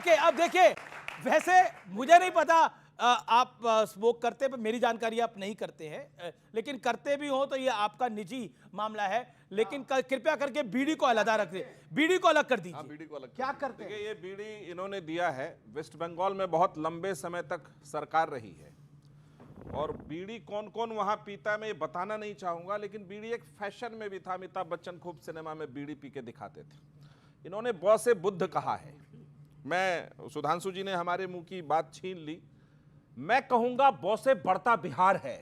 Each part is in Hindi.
ओके, अब देखिए, वैसे मुझे नहीं पता आप स्मोक करते हैं, मेरी जानकारी आप नहीं करते हैं, लेकिन करते भी हो तो ये आपका निजी मामला है। लेकिन कृपया करके बीड़ी को अलग रखें, बीड़ी को अलग कर दीजिए। बीड़ी को अलग क्या करते हैं? देखिए, ये बीड़ी इन्होंने दिया है, वेस्ट बंगाल में बहुत लंबे समय तक सरकार रही है, और बीड़ी कौन कौन वहां पीता है मैं ये बताना नहीं चाहूंगा, लेकिन बीड़ी एक फैशन में भी था। अमिताभ बच्चन खूब सिनेमा में बीड़ी पी के दिखाते थे। इन्होंने बहुत से बुद्ध कहा है। मैं, सुधांशु जी ने हमारे मुंह की बात छीन ली। मैं कहूंगा बौसे बढ़ता बिहार है,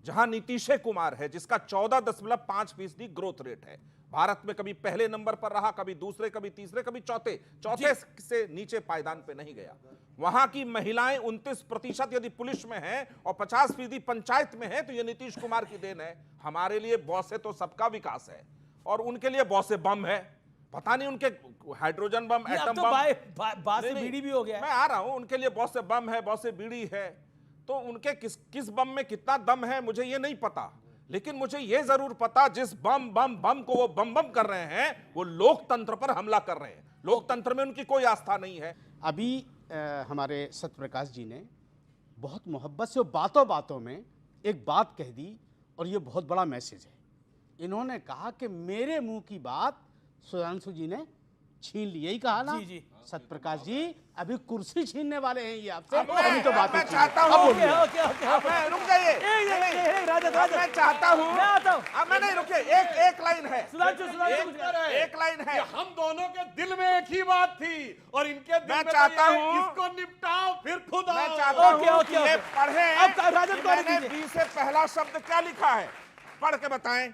जहां नीतीश कुमार है, जिसका 14.5% ग्रोथ रेट है। भारत में कभी पहले नंबर पर रहा, कभी दूसरे, कभी तीसरे, कभी चौथे से नीचे पायदान पे नहीं गया। वहां की महिलाएं 29% यदि पुलिस में है और 50% पंचायत में है, तो यह नीतीश कुमार की देन है। हमारे लिए बौसे तो सबका विकास है, और उनके लिए बौसे बम है। पता नहीं उनके हाइड्रोजन बम, एटम तो बम, बात से बीड़ी भी हो गया है। मैं आ रहा हूं, उनके लिए बहुत से बम है, बहुत से बीड़ी है। तो उनके किस बम में कितना दम है मुझे ये नहीं पता, लेकिन मुझे ये जरूर पता, जिस बम बम बम को वो बम बम कर रहे हैं, वो लोकतंत्र पर हमला कर रहे हैं। लोकतंत्र में उनकी कोई आस्था नहीं है। अभी हमारे सत्यप्रकाश जी ने बहुत मोहब्बत से बातों बातों में एक बात कह दी, और ये बहुत बड़ा मैसेज है। इन्होंने कहा कि मेरे मुंह की बात सुधांशु जी ने छीन ली, यही कहा ना? जी जी। सत्यप्रकाश जी अभी कुर्सी छीनने वाले हैं ये आपसे। अभी तो बात मैं चाहता हूं, ओके, ओके, ओके, ओके। रुक जाइए, राजद, मैं चाहता हूं, मैं आता हूं। अब मैं नहीं, रुकिए, एक लाइन है, सुधांशु, एक लाइन है। हम दोनों के दिल में एक ही बात थी, और इनके दिल मैं में चाहता तो ये हूं, इसको निपटाओ फिर खुद आओ। मैं चाहता ओके, हूं ओके, कि ये ओके। पढ़ें अब राजद कि को मैंने दीजिए। बी से पहला शब्द क्या लिखा है, पढ़ के बताएं।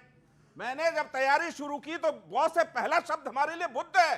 मैंने जब तैयारी शुरू की तो बहुत से पहला शब्द हमारे लिए बुद्ध है।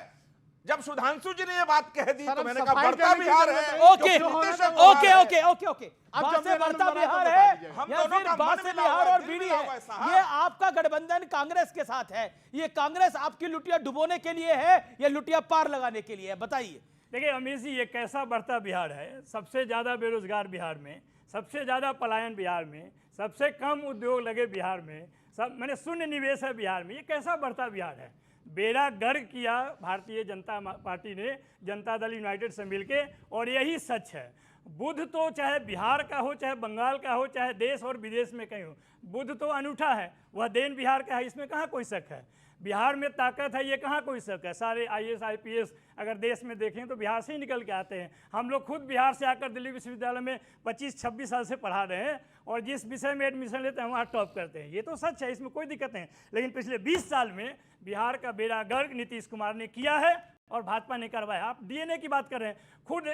जब सुधांशु जी ने ये बात कह दी तो मैंने कहा बढ़ता बिहार है। Okay, okay, okay, okay, okay. बात से बढ़ता बिहार है, हम या दोनों फिर का बात मन से मिला बिहार हुआ है, और दिल बीड़ी मिला है। हुआ है साहब। ये आपका गठबंधन कांग्रेस के साथ है। ये कांग्रेस आपकी लुटिया डुबोने के लिए है या लुटिया पार लगाने के लिए है, बताइए। देखिए अमीर जी, ये कैसा बढ़ता बिहार है। सबसे ज़्यादा बेरोजगार बिहार में, सबसे ज़्यादा पलायन बिहार में, सबसे कम उद्योग लगे बिहार में, सब मैंने शून्य निवेश है बिहार में। ये कैसा बढ़ता बिहार है? बेड़ा गर्क किया भारतीय जनता पार्टी ने जनता दल यूनाइटेड से मिलके, और यही सच है। बुद्ध तो चाहे बिहार का हो, चाहे बंगाल का हो, चाहे देश और विदेश में कहीं हो, बुद्ध तो अनूठा है। वह देन बिहार का है, इसमें कहाँ कोई शक है। बिहार में ताकत है, ये कहाँ कोई शक है। सारे IAS IPS अगर देश में देखें तो बिहार से ही निकल के आते हैं। हम लोग खुद बिहार से आकर दिल्ली विश्वविद्यालय में 25-26 साल से पढ़ा रहे हैं, और जिस विषय में एडमिशन लेते हैं वहाँ टॉप करते हैं। ये तो सच है, इसमें कोई दिक्कत नहीं। लेकिन पिछले 20 साल में बिहार का बेड़ा गर्क नीतीश कुमार ने किया है और भाजपा ने करवाया। आप DNA की बात कर रहे हैं, खुद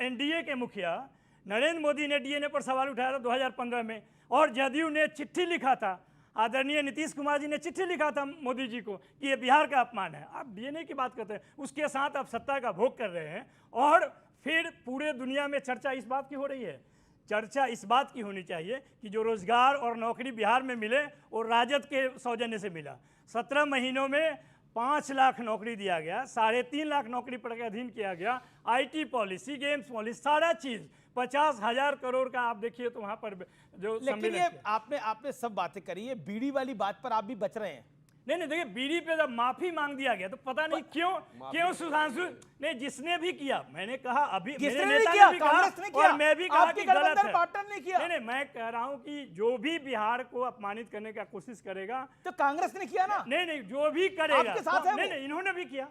NDA के मुखिया नरेंद्र मोदी ने DNA पर सवाल उठाया था 2015 में, और जदयू ने चिट्ठी लिखा था, आदरणीय नीतीश कुमार जी ने चिट्ठी लिखा था मोदी जी को कि ये बिहार का अपमान है। आप DNA की बात करते हैं, उसके साथ आप सत्ता का भोग कर रहे हैं, और फिर पूरे दुनिया में चर्चा इस बात की हो रही है। चर्चा इस बात की होनी चाहिए कि जो रोजगार और नौकरी बिहार में मिले वो राजद के सौजन्य से मिला। 17 महीनों में 5 लाख नौकरी दिया गया, 3.5 लाख नौकरी पर के अधीन किया गया। IT पॉलिसी, गेम्स पॉलिसी, सारा चीज़ 50,000 करोड़ का आप देखिए तो वहाँ पर जो लेकिन ये आपने सब बातें करी है, बीड़ी वाली बात पर आप भी बच रहे हैं। नहीं, देखिए बीड़ी पे जब माफी मांग दिया गया तो पता नहीं क्यों सुधांशु ने, जिसने भी किया, मैंने कहा अभी मेरे नेता ने भी कहा और मैं भी कहा कि गलत है। पार्टनर ने किया। नहीं, मैं कह रहा हूं कि जो भी बिहार को अपमानित करने का कोशिश करेगा तो कांग्रेस ने किया ना। नहीं, जो भी करेगा आपके साथ है। नहीं, इन्होंने भी किया।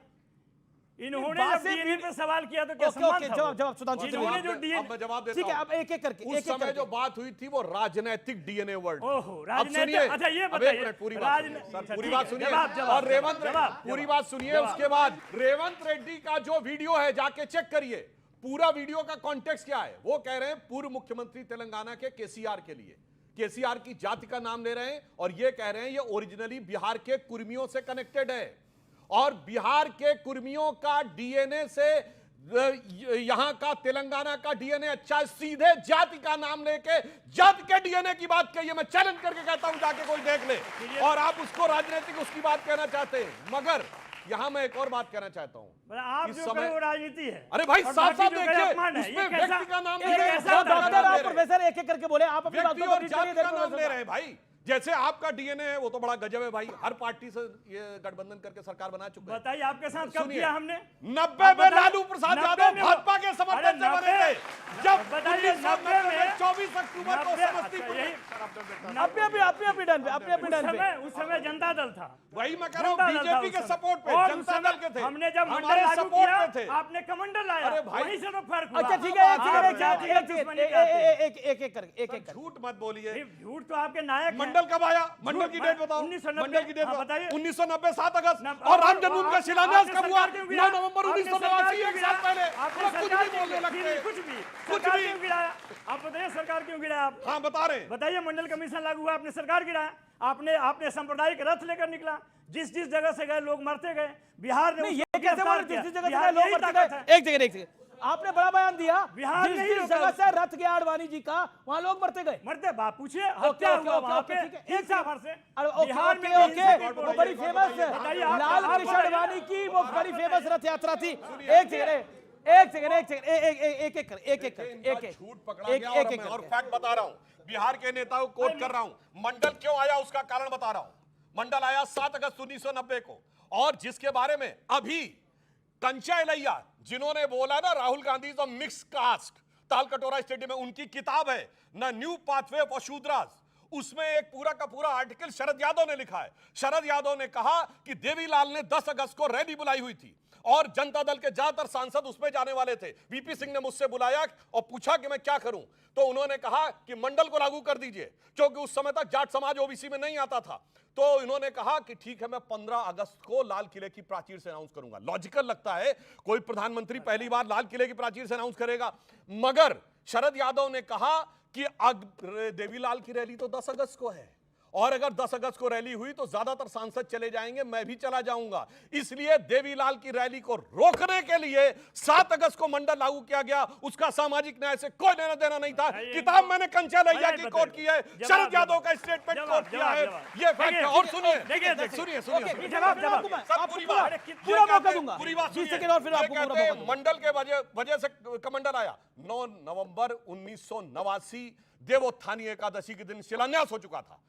इन्होंने जब DNA पे सवाल किया तो क्या सम्मान था? जवाब सुधांशु जी। इन्होंने जो अब मैं जवाब देता ठीक है, हूं। अब एक करके उस समय जो बात हुई थी वो राजनैतिक DNA वर्ड। ओहो, अब राजनीतिक। सुनिए, अच्छा ये अब एक बताइए, मिनट, पूरी बात सुनिए सर, अच्छा, पूरी ठीक बात है, सुनिए। जवाब, और रेवंत जवाब, पूरी बात सुनिए। उसके बाद रेवंत रेड्डी का जो वीडियो है जाके चेक करिए, पूरा वीडियो का कॉन्टेक्स्ट क्या है। वो कह रहे हैं पूर्व मुख्यमंत्री तेलंगाना के KCR के लिए, KCR की जाति का नाम ले रहे हैं, और ये कह रहे हैं ये ओरिजिनली बिहार के कुर्मियों से कनेक्टेड है, और बिहार के कुर्मियों का DNA से यहां का तेलंगाना का DNA अच्छा है। सीधे जाति का नाम लेके जाति के DNA की बात कही है। मैं चैलेंज करके कहता हूं, जाके कोई देख ले। और आप उसको राजनीतिक उसकी बात कहना चाहते हैं, मगर यहां मैं एक और बात कहना चाहता हूं। आप इस जो समय- कहे वो राजनीति है। अरे भाई और साफ बाकी साफ जो कहे देखिए, अपमान है। उसमें ये कैसा- व्यक्ति का नाम ये ले रहे हैं, कैसा डॉक्टर आप प्रोफेसर एक करके बोले, आप अपनी बातों व्यक्ति को और repeat जाति करिए, का नाम देखो ले रहे हैं। भाई जैसे आपका DNA है वो तो बड़ा गजब है भाई, हर पार्टी से ये गठबंधन करके सरकार बना चुके हैं। बताइए आपके साथ कब सुनिए, किया हमने? 90 में लालू प्रसाद यादव भाजपा जब बताइए, 1990 में 90 24 अक्टूबर को 90 समस्तीपुर यही अपने डन पे उस समय जनता दल था। वही मैं कह रहा हूँ, जनता दल था बीजेपी उस के समय। सपोर्ट पे, और जनता उस समय दल के थे। हमने जब मंडल हमारे लागू सपोर्ट किया, में थे। आपने कमंडल लाया। अरे भाई, वहीं से तो फर्क हुआ। अच्छा ठीक है, आप जातिगत दुश्मनी पे आते हैं। एक करके झूठ मत बोलिए। नहीं, झूठ तो आपके नायक हैं। मंडल कब आया? मंडल की झूठ डेट बताओ। 1990 मंडल की डेट हाँ, बताइए। 1990 7 अगस्त। नब- और राम जन्मभूमि का आप- शिलान्यास आपने कब हुआ? सरकार क्यों गिराया? 9 नवंबर आपने 1989, सरकार एक साल क्यों पहले। गिराया? आपने कुछ सरकार भी क्यों बोलने गिराया? लगते हैं। कुछ भी कुछ सरकार भी। क्यों गिराया? आप बताइए सरकार क्यों गिराया? आप हाँ बता रहे हैं। बताइए, मंडल कमीशन लागू हुआ, आपने सरकार गिराया। आपने सांप्रदायिक रथ लेकर निकला, जिस जगह से गए लोग मरते गए। बिहार ने नहीं, ये उसको कैसे गिरफ्तार बोले किया। जिस जगह बिहार से लोग यही मरते ताकत गए? है। एक सेकंड आपने बड़ा बयान दिया, बिहार जिस नहीं जिस रोका। जगह से रथ गया आडवाणी जी का, वहां लोग मरते गए। मरते बाप पूछिए, हत्या हुआ वहां पे ठीक है, हिंसा भर से। ओके बिहार में ओके भी हिंसा की वो रिपोर्ट बड़ी है। फेमस बताइए, आप- लाल आप कृष्ण बताइए। आडवाणी की वो बड़ी फेमस रथ यात्रा थी। एक सेकंड एक झूठ पकड़ा गया और मैं और फैक्ट बता रहा हूं। बिहार के नेताओं को कोट कर रहा हूं। मंडल क्यों आया उसका कारण बता रहा हूं। मंडल आया 7 अगस्त 1990 को, और जिसके बारे में अभी कंचा इलैया जिन्होंने बोला ना Rahul Gandhi is a mix caste, Talkatora stadium में उनकी किताब है ना, न्यू पाथवे ऑफ शूद्रास, उसमें एक पूरा का पूरा आर्टिकल शरद यादव ने लिखा है। शरद यादव ने कहा कि देवीलाल ने 10 अगस्त को रैली बुलाई हुई थी और जनता दल के ज्यादातर सांसद उसमें जाने वाले थे। वीपी सिंह ने मुझसे बुलाया और पूछा कि मैं क्या करूं, तो उन्होंने कहा कि मंडल को लागू कर दीजिए, क्योंकि उस समय तक जाट समाज ओबीसी में नहीं आता था। तो इन्होंने कहा कि ठीक है, मैं 15 अगस्त को लाल किले की प्राचीर से अनाउंस करूंगा। लॉजिकल लगता है, कोई प्रधानमंत्री पहली बार लाल किले की प्राचीर से अनाउंस करेगा। मगर शरद यादव ने कहा कि देवीलाल की रैली तो 10 अगस्त को है, और अगर 10 अगस्त को रैली हुई तो ज्यादातर सांसद चले जाएंगे, मैं भी चला जाऊंगा। इसलिए देवीलाल की रैली को रोकने के लिए 7 अगस्त को मंडल लागू किया गया। उसका सामाजिक न्याय से कोई लेना देना नहीं था। किताब मैंने कंचा इलैया की कोट की है, शरद यादव का स्टेटमेंट कोट किया है। ये फैक्ट है। और सुनिए पूरा मौका दूंगा, पूरी बात 20 सेकंड और फिर आपको पूरा मौका दूंगा। मंडल के वजह से कमंडल आया। 9 नवंबर 1989 देवोत्थानी एकादशी के दिन शिलान्यास हो चुका था।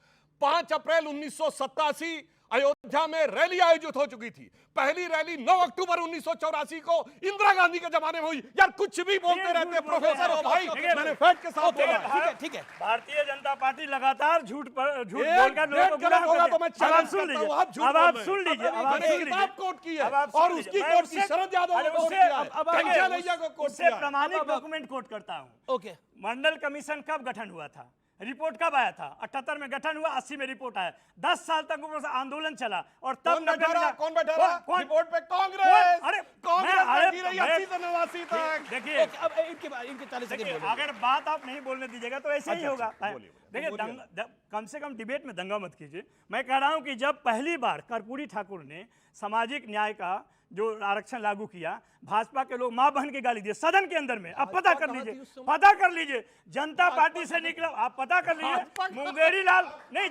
5 अप्रैल 1987 अयोध्या में रैली आयोजित हो चुकी थी। पहली रैली 9 अक्टूबर 1984 को इंदिरा गांधी के जमाने में हुई। यार कुछ भी बोलते रहते हैं प्रोफेसर हो भाई, मैंने फैक्ट के साथ बोला है। ठीक है भारतीय जनता पार्टी लगातार झूठ बोलकर एक लोगों डेट को गलत होगा तो मैं अब आप चैलेंज सुन करता हूं, लीजिए, आप झूठ अब आप बोल रहे हैं। सुन लीजिए, अब आप मैंने सुन किताब लीजिए, कोट की है अब आप सुन और लीजिए। उसकी मैं कोट की उससे- शरद यादव ने अरे कोट उससे- किया है। अब कंचा इलैया को कोट उससे किया है। प्रमाणित डॉक्यूमेंट कोट करता हूं। ओके मंडल कमीशन कब गठन हुआ था? रिपोर्ट कब आया था? 78 में गठन हुआ, 80 में रिपोर्ट आया। 10 साल तक ऊपर से आंदोलन चला और तब कौन बैठा रहा? कौन बैठा रहा? रिपोर्ट पे कांग्रेस। अरे कांग्रेस अरे, बैठी रही 80 से 89 तक। देखिए अब इनके 40 सेकंड देखिए, बोलो। अगर बात आप नहीं बोलने दीजिएगा तो ऐसे ही होगा। बोलिए, देखिए बोलिए। कम से कम डिबेट में दंगा मत कीजिए। मैं कह रहा हूं कि जब पहली बार कर्पूरी ठाकुर ने सामाजिक न्याय का जो आरक्षण लागू किया, भाजपा के लोग मां बहन की गाली दिए सदन के अंदर में। आप पता कर लीजिए, पता कर लीजिए, जनता पार्टी से निकला, आप पता कर लीजिए। मुंगेरी लाल नहीं,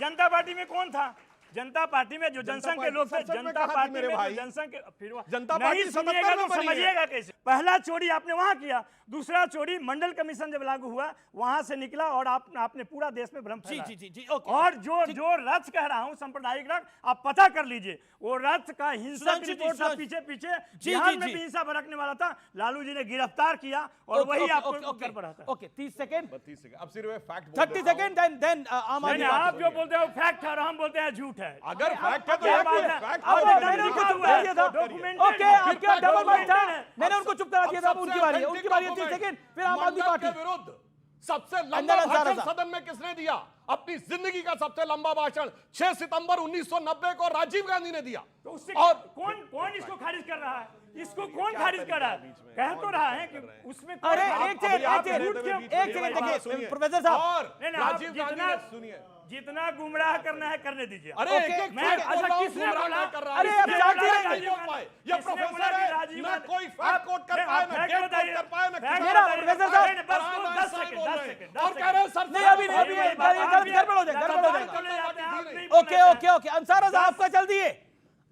जनता पार्टी में कौन था? जनता पार्टी में जो जनसंघ के लोग थे, जनता पार्टी में जो जनसंघ के फिर जनता नहीं पार्टी सुनिएगा 77 तो में बनी है। समझिएगा कैसे। पहला चोरी आपने वहां किया, दूसरा चोरी मंडल कमीशन जब लागू हुआ वहां से निकला और आपने पूरा देश में भ्रम फैलाया। जी ओके। और जो रथ कह रहा हूं सांप्रदायिक रथ, आप पता कर लीजिए, वो रथ का हिंसक सुधांशु जी, रिपोर्ट था सुधांशु- पीछे पीछे जी, बिहार जी, में जी। भी हिंसा भड़कने वाला था। लालू जी ने गिरफ्तार किया और वही आपको उत्तर पड़ा था। Okay 30 second 32 second. अब सिर्फ फैक्ट 30 सेकंड देन आम आदमी नहीं, आप पार्टी। जो बोलते हैं वो फैक्ट है और हम बोलते हैं झूठ है। अगर फैक्ट है तो क्या एक बात ही है? फैक्ट अब मैंने मैंने उनको लिखा चुप हुआ करा है, दिया था। डॉक्यूमेंटेड ओके है। आपके डबल माइक था, डॉक्यूमेंटेड मैंने उनको चुप करा दिया था। अब उनकी बारी है, उनकी बारी है। 30 सेकंड फिर आम आदमी मंडल पार्टी। के विरुद्ध सबसे अंदर लंबा अंसार भाषण साहब। सदन में किसने दिया? अपनी जिंदगी का सबसे लंबा भाषण 6 सितंबर 1990 को राजीव गांधी ने दिया। तो उससे और कौन इसको खारिज कर रहा है? इसको कौन खारिज कर रहा है? कह तो रहा है कि उसमें कौन- अरे आप- एक सेकंड आप एक झूठ सेकंड क्यों- एक सेकंड देखिए सुनिए। प्रोफेसर साहब और नहीं, नहीं, आप राजीव गांधी जितना- ने सुनिए। जितना गुमराह करना है करने दीजिए। अरे ओके, एक-एक मैं फैक्ट बोल अच्छा रहा हूं, किसने गुमराह बोला? नहीं कर रहा हूं। अरे अब किसने जानते बोला हैं राजीव कि- भाई, ये किसने बोला प्रोफेसर कि है, राजीव ना गांधी- कोई फैक्ट कोट कर नहीं, पाए, आप ना फैक्ट डेट कोट बताइए। कर पाए, ना फैक्ट किसी मेरा बताइए। प्रोफेसर साहब- नहीं, नहीं, बस आराम 10 से सेकंड बोल 10 रहे हैं। सेकंड और कह रहे हैं सर नहीं अभी नहीं अभी गड़बड़ हो जाएगा गड़बड़ हो जाएगा। ओके ओके ओके अंसारा साहब आपका चल दिए,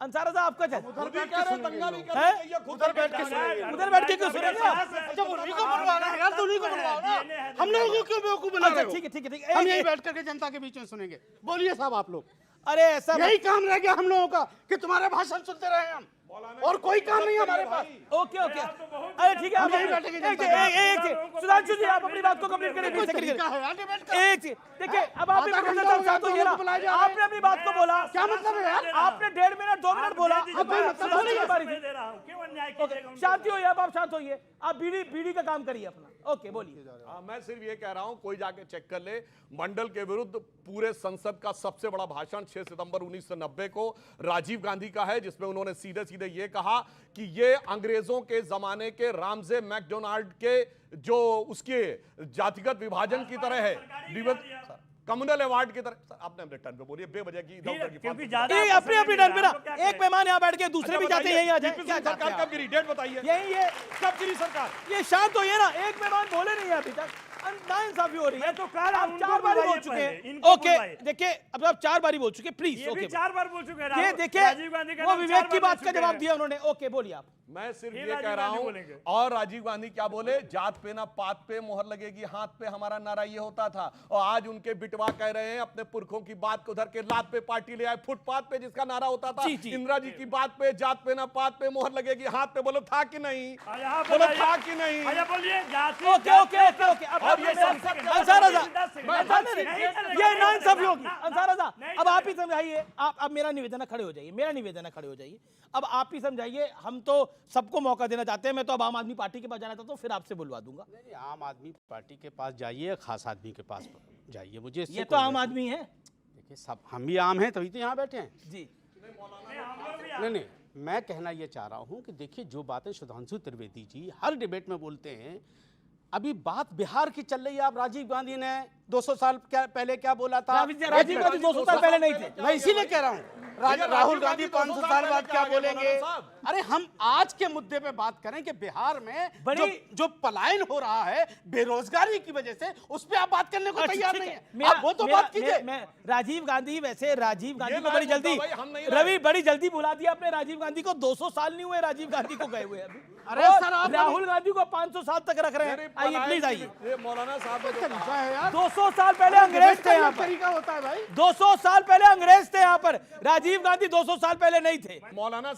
अंसारा साहब आपका चल। खुद ही कह रहे हैं, दंगा नहीं करना हैं? चाहिए, खुद उधर बैठ के सुनिए। उधर बैठ के क्यों सुनेंगे आप? अच्छा उन्हीं को बनवाना है यार, तो उन्हीं को बनवाओ ना। हम लोगों को क्यों बेवकूफ बना रहे अच्छा हो? ठीक है ठीक है ठीक हम है यही बैठ करके जनता के बीच में सुनेंगे। बोलिए साहब आप लोग। अरे ऐसा यही काम रह गया हम लोगों का कि तुम्हारे भाषण सुनते रहे हम। और कोई काम नहीं है हमारे पास। ओके ओके, अरे ठीक है, आप हम यहीं बैठेंगे एक जनता एक चीज सुधांशु जी, आप अपनी बात को कंप्लीट करें। कोई तरीका है यार डिबेट का? एक चीज देखिए, अब आप भी आधा प्रोफेसर घंटा हो गया, साहब तो ये ना, दोनों को बुलाया जा रहा है। आपने अपनी बात को बोला, क्या मतलब है यार? आपने 1.5 मिनट 2 मिनट बोला, अब भाई मतलब सुधांशु जी की बारी मैं थी। दे रहा हूं, क्यों अन्याय कीजिएगा उनके शांति होइए, अब आप शांत होइए, आप बीडी का काम करिए अपना। ओके बोलिए। मैं सिर्फ ये कह रहा हूं, कोई जाके चेक कर ले, मंडल के विरुद्ध पूरे संसद का सबसे बड़ा भाषण 6 सितंबर 1990 को राजीव गांधी का है, जिसमें उन्होंने सीधे सीधे ये कहा कि ये अंग्रेजों के जमाने के रामजे मैकडोनाल्ड के जो उसके जातिगत विभाजन की तरह है, कम्युनल अवार्ड की तरह। सर आपने अपने टर्न पे बोलिए, बेवजह की इधर उधर की क्योंकि फालतू। ज्यादा ये अपने अपनी टर्न पे ना, एक मेहमान यहाँ बैठ के दूसरे भी जाते हैं, यही आ जाए। क्या सरकार करते हैं कब आप? गिरी, डेट बताइए। यही ये कब गिरी सरकार? ये शांत होइए ना, एक मेहमान बोले नहीं है अभी तक, नाइंसाफी हो रही है। मैं तो कह रहा हूं, आप उनको 4 बारी बोल बुलवाइए चुके पहले, हैं। इनको ओके बुलवाइए। देखिए, अब आप 4 बारी बोल चुके, प्लीज। ये भी ओके 4 बार बोल चुके हैं। ये देखिए, राजीव गांधी का वो नाम विवेक 4 की बार बात बोल का चुके जवाब हैं। दिया उन्होंने। ओके बोलिए आप। मैं सिर्फ फिर ये राजीव कह रहा गांधी हूं, बोलेंगे। और राजीव गांधी क्या बोले, जात पे ना पात पे मोहर लगेगी, हाथ पे हमारा नारा ये होता था। और आज उनके बिटवा कह रहे हैं अपने पुरखों की बात को धर के लात पे पार्टी ले आए, फुटपाथ पे जिसका नारा होता था, जी, जी। इंदिरा जी की बात पे, जात पे ना पात पे मोहर लगेगी, हाथ पे बोलो था कि नहीं, यहाँ बोलो बताइए। था कि नहीं। अच्छा बोलिए, जाति ओके ओके ओके ओके, अब और ये मेरा- संसद अंसार रजा, मैं अंसार नहीं रजा, चलेगा। ये नाइंसाफी होगी। ना, अंसार रजा, नहीं अब आप ही चलेगा। समझाइए। आप अब मेरा निवेदन है, खड़े हो जाइए, मेरा निवेदन है, खड़े हो जाइए। अब आप ही समझाइए, हम तो सबको मौका देना चाहते हैं। मैं तो अब आम आदमी पार्टी के पास जाना चाहता हूँ, फिर आपसे बुलवा दूंगा। नहीं, आम आदमी पार्टी के पास जाइए, खास आदमी के पास जाइए, मुझे इससे ये तो कोई आम बहस आदमी है नहीं। देखिए सब हम भी आम हैं, तभी तो यहाँ बैठे हैं। जी। नहीं नहीं, मैं कहना ये चाह रहा हूँ कि देखिए, जो बातें सुधांशु त्रिवेदी जी हर डिबेट में बोलते हैं, अभी बात बिहार की चल रही है। आप राजीव गांधी ने 200 साल पहले क्या बोला था? राजीव गांधी 200 साल पहले नहीं थे। मैं इसीलिए कह रहा हूँ, राहुल गांधी 500 साल बाद क्या बोलेंगे? अरे हम आज के मुद्दे पे बात करें कि बिहार में जो पलायन हो रहा है बेरोजगारी की वजह से, उस पे आप बात करने को तैयार नहीं है। आप वो तो बात कीजिए। मैं राजीव गांधी, वैसे राजीव गांधी को लाइन बड़ी जल्दी, मुद्दा भाई, हम नहीं लाए। रवि बड़ी जल्दी बुला दिया आपने राजीव गांधी को। 200 साल नहीं हुए राजीव गांधी को गए हुए अभी। अरे और सर, आप राहुल गांधी को 500 साल तक रख रहे मेरे हैं। आइए प्लीज आइए। ये मौलाना साहब ने जो कहा, तरीका है यार, 200 साल पहले अंग्रेज थे यहाँ पर। तरीका होता है भाई। 200 साल पहले अंग्रेज थे यहाँ पर, राजीव गांधी 200 साल पहले नहीं थे। मौलाना